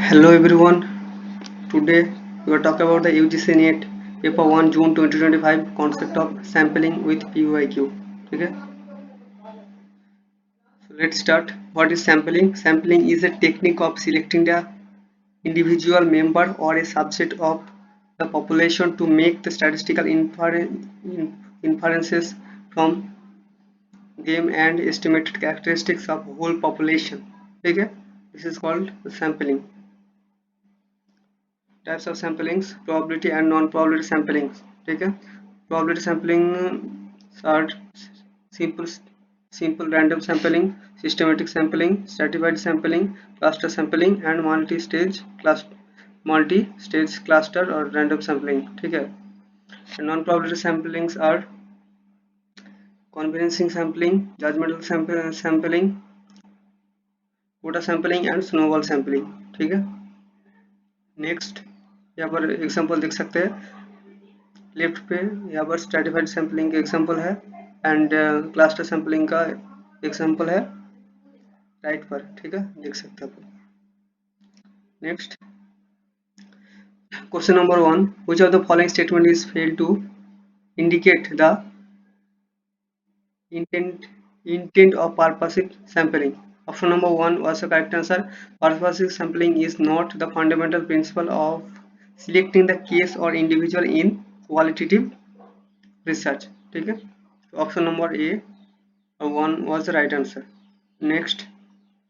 Hello everyone. Today we are talking about the UGC NET paper 1 June 2025 concept of sampling with PYQ. Okay, so let's start. What is sampling? Sampling is a technique of selecting the individual member or a subset of the population to make the statistical inferences from them and estimated characteristics of whole population. Okay, this is called sampling. Types of samplings, probability and non-probability samplings. ठीक है, probability sampling are simple simple random sampling, systematic sampling, stratified sampling, cluster sampling and multi-stage cluster or random sampling. ठीक है, non-probability samplings are conveniencing sampling, judgmental sampling, quota sampling and snowball sampling. ठीक है, next यहाँ पर example देख सकते हैं left पे, यहाँ पर स्ट्रेटिफाइड सैम्पलिंग का एग्जांपल है एंड क्लस्टर सैम्पलिंग का एग्जांपल है राइट पर. ठीक है, देख सकते हैं आप. Next question number 1, which of the following statement is failed to indicate the intent of purposive sampling? Option number 1 was the correct answer. Purposive sampling is not the fundamental principle of selecting the case or individual in qualitative research. ठीक है, option number A 1 was the right answer. Next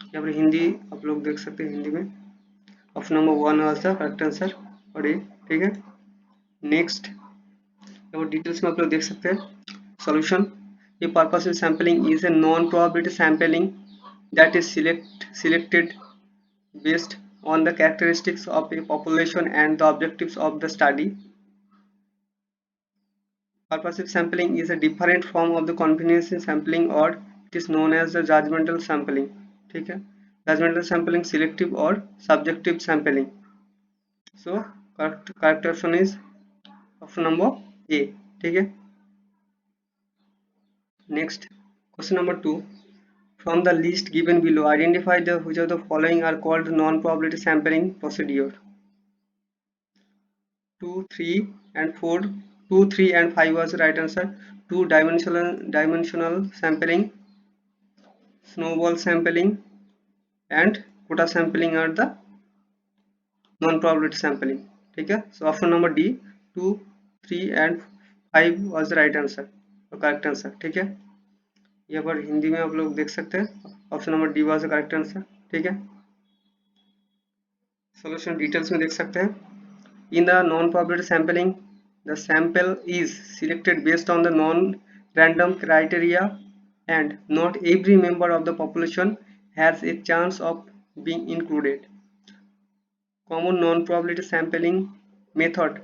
यहाँ पर हिंदी आप लोग देख सकते हैं, हिंदी में option number 1 was the correct answer और ए. ठीक है, नेक्स्ट यहाँ पर डिटेल्स में आप लोग देख सकते हैं सॉल्यूशन. ये purposive sampling is a non probability sampling that is selected based on the characteristics of a population and the objectives of the study. Purposive sampling is a different form of the confidence sampling or it is known as the judgmental sampling. ठीक है, judgmental sampling, selective और subjective sampling. So correct option is option number A. ठीक है, next question number 2, from the list given below identify the which of the following are called non-probability sampling procedure. 2, 3 and 4, 2, 3 and 5 was the right answer. 2 dimensional sampling, snowball sampling and quota sampling are the non-probability sampling. ठीक है, so option number D 2, 3 and 5 was the right answer or correct answer. ठीक है, यहाँ पर हिंदी में आप लोग देख सकते हैं option number D was the correct answer. ठीक है, सॉल्यूशन डिटेल्स में देख सकते हैं. In the non probability sampling the sample is selected based on the non random criteria and not every member of the population has a chance of being included. Common noun probability sampling method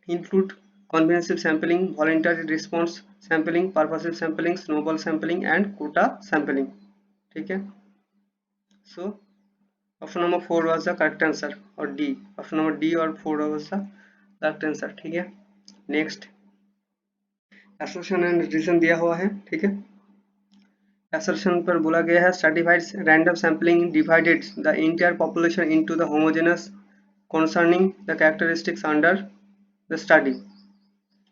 include conventional sampling, voluntary response sampling, purposive sampling, snowball sampling and quota sampling. ठीक है, so option number 4 was the correct answer और D, option number D और 4 was the correct answer. ठीक है, next assertion and reason दिया हुआ है. ठीक है, assertion पर बोला गया है stratified random sampling divided the entire population into the homogeneous concerning the characteristics under the study.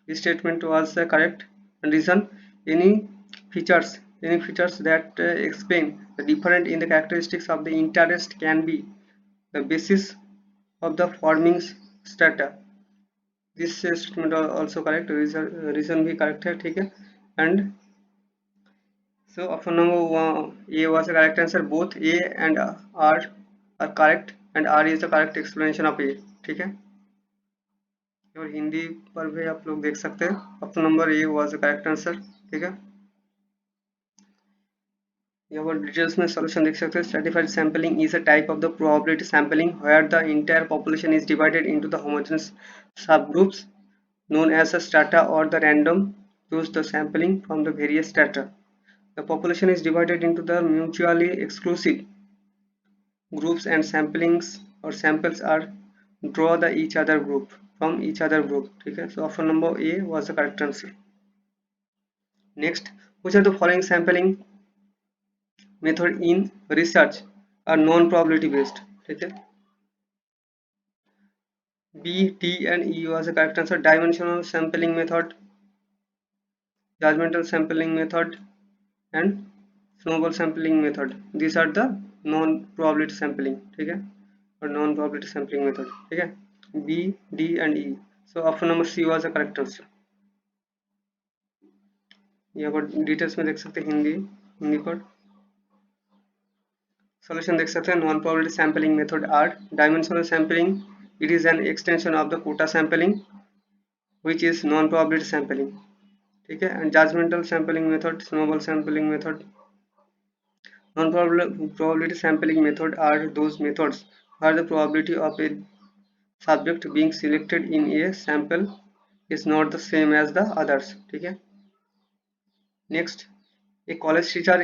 This statement was correct. Reason, any features that explain the difference in the characteristics of the interest can be the basis of the forming strata. This statement also correct. Reason भी correct है. ठीक है, and so option number 1 A was the correct answer. Both A and R are correct and R is the correct explanation of A. ठीक है, और हिंदी पर भी आप लोग देख सकते हैं option number A was the correct answer. ठीक है, यहाँ पर डिटेल्स में सॉल्यूशन देख सकते हैं. Stratified sampling is a type of the probability sampling where the entire population is divided into the homogenous subgroups known as a strata or the random choose the sampling from the various strata. The population is divided into the mutually exclusive groups and samplings or samples are draw the each other group from each other group. ठीक है, so option number A was the correct answer. Next, which of the following sampling method in research are non probability based? ठीक है, B, D and E was the correct answer. Dimensional sampling method, judgmental sampling method and snowball sampling method. These are the non-probability sampling. ठीक है, और non-probability sampling method. ठीक है, B, D and E. So option number C was the correct answer. यहाँ पर details में देख सकते हैं हिंदी पर सॉल्यूशन देख सकते हैं. Non probability sampling method are dimensional sampling. It is an extension of the quota sampling which is non probability sampling. ठीक है, and judgmental sampling method, snowball sampling method. Non probability sampling method are those methods where the probability of a subject being selected in a sample is not the same as the others. ठीक है. Next, a college teacher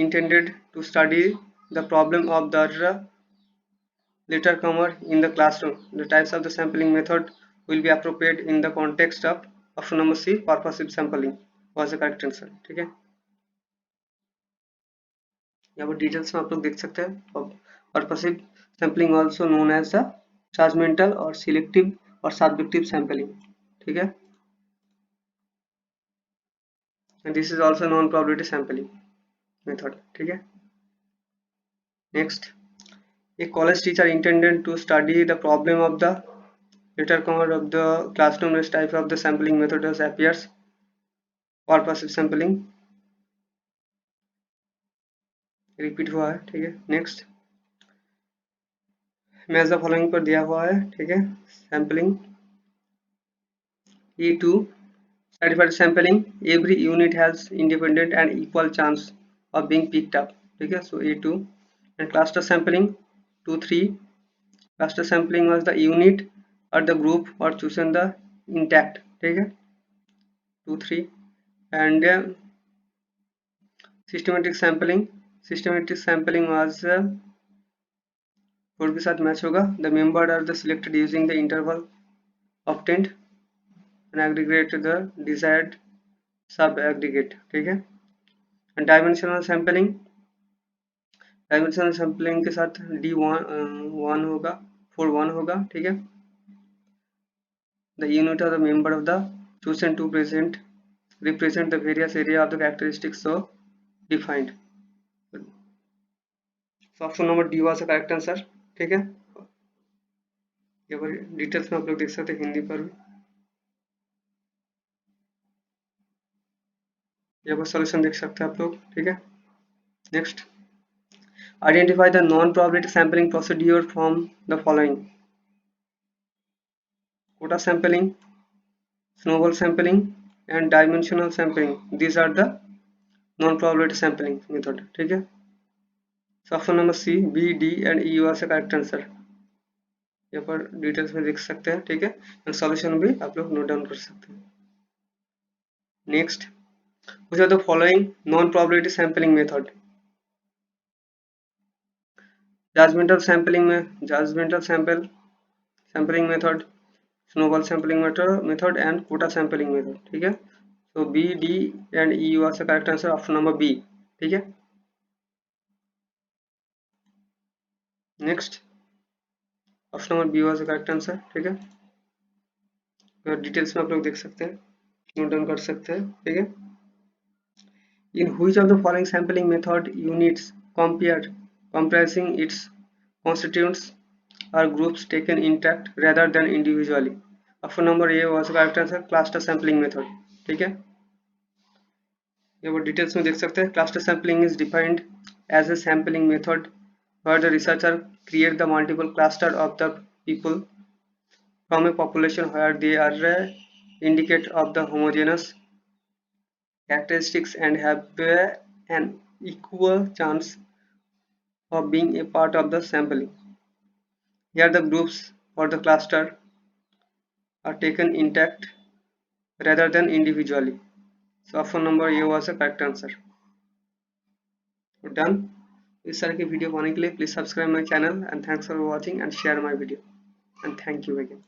intended to study the problem of the later comer in the classroom. The types of the sampling method will be appropriate in the context of option number C, purposive sampling was the correct answer. ठीक है, यहाँ पर details में आप लोग देख सकते हैं. purposive sampling also known as the judgmental और selective और subjective sampling. ठीक है, and this is also non probability sampling method. ठीक है. Next, a college teacher intended to study the problem of the later comer of the classroom. This type of the sampling method as appears purposive sampling. Repeat हुआ है. ठीक है. Next, match the following पर दिया हुआ है. ठीक है, sampling E2 certified sampling. Every unit has independent and equal chance of being picked up. ठीक है, so E2. And cluster sampling 2-3. cluster sampling was the unit or the group or chosen the intact. ठीक है, 2-3. and systematic sampling was 4 के साथ match होगा. the member are the selected using the interval obtained and aggregate the desired sub aggregate. ठीक है, and dimensional sampling के साथ D1 होगा, 4-1 होगा. ठीक है, the unit of the member of the chosen to represent the various area of the characteristics so defined. so option number D was the correct answer. ठीक है, ये पर डिटेल्स में आप लोग देख सकते हैं हिंदी पर भी. ये पर सॉल्यूशन देख सकते हैं आप लोग. ठीक है. Next, identify the non-probability sampling procedure from the following: quota sampling, snowball sampling and dimensional sampling. These are the non-probability sampling method. ठीक है, so option number C, B, D and E was the correct answer. यहाँ पर details में देख सकते हैं. ठीक है, and solution भी आप लोग नोट डाउन कर सकते हैं. Next, which are the following non-probability sampling method? judgmental sampling method, snowball sampling method and quota sampling method. ठीक है, so B, D and E was the correct answer. option number B. ठीक है. Next, option number B was the correct answer. ठीक है, तो details में आप लोग देख सकते हैं, नोट डाउन कर सकते हैं. ठीक है, in which of the following sampling method units comprising its constituents are groups taken intact rather than individually. Option number A was the correct answer, cluster sampling method. ठीक है, ये वो डिटेल्स में देख सकते हैं. Cluster sampling is defined as a sampling method where the researcher create the multiple cluster of the people from a population where they are indicate of the homogeneous characteristics and have an equal chance of being a part of the sampling. Here the groups or the cluster are taken intact rather than individually. So option number A was the correct answer. Done. इस तरह की video पाने के लिए please subscribe my channel and thanks for watching and share my video and thank you again.